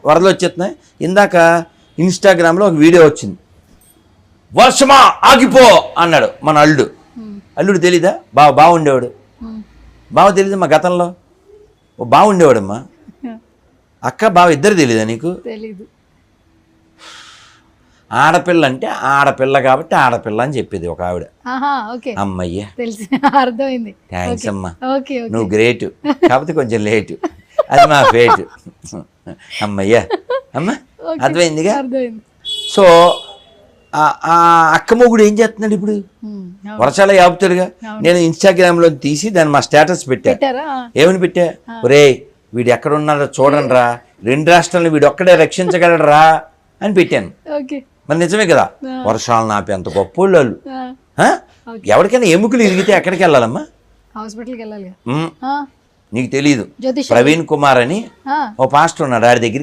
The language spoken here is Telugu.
వరదలు వచ్చేస్తున్నాయి. ఇందాక ఇన్స్టాగ్రామ్లో ఒక వీడియో వచ్చింది. వర్షమా ఆగిపో అన్నాడు మన అల్లుడు తెలీదా? బాగుండేవాడు. బావ తెలీదు మా గతంలో బాగుండేవాడమ్మా. అక్క బావ ఇద్దరు తెలీదా నీకు? తెలీదు. ఆడపిల్ల అంటే ఆడపిల్ల కాబట్టి ఆడపిల్ల అని చెప్పేది ఒక ఆవిడ. అమ్మయ్య తెలిసి అర్థమైంది. థ్యాంక్స్ అమ్మా, నువ్వు గ్రేట్. కాకపోతే కొంచెం లేటు, అది మా ఫేట్. అమ్మయ్య అమ్మా, అర్థమైందిగా. సో ఆ అక్క మొగుడు ఏం చేస్తున్నాడు ఇప్పుడు? వర్షాలు ఆపుతాడుగా. నేను ఇన్స్టాగ్రామ్లో తీసి దాన్ని మా స్టేటస్ పెట్టా. ఏమని పెట్టా? ఒరే వీడు ఎక్కడ ఉన్నాడో చూడండి రా, 2 రాష్ట్రాలను వీడు ఒక్కడే రక్షించగలరా అని పెట్టాను. మరి నిజమే కదా, వర్షాలు నాపి అంత గొప్ప వాళ్ళు. ఎవరికైనా ఎముకలు ఇరిగితే ఎక్కడికి వెళ్ళాలమ్మా? హాస్పిటల్కి వెళ్ళాలి. నీకు తెలీదు, ప్రవీణ్ కుమార్ అని ఓ పాస్టర్ ఉన్నాడు, ఆడి దగ్గరికి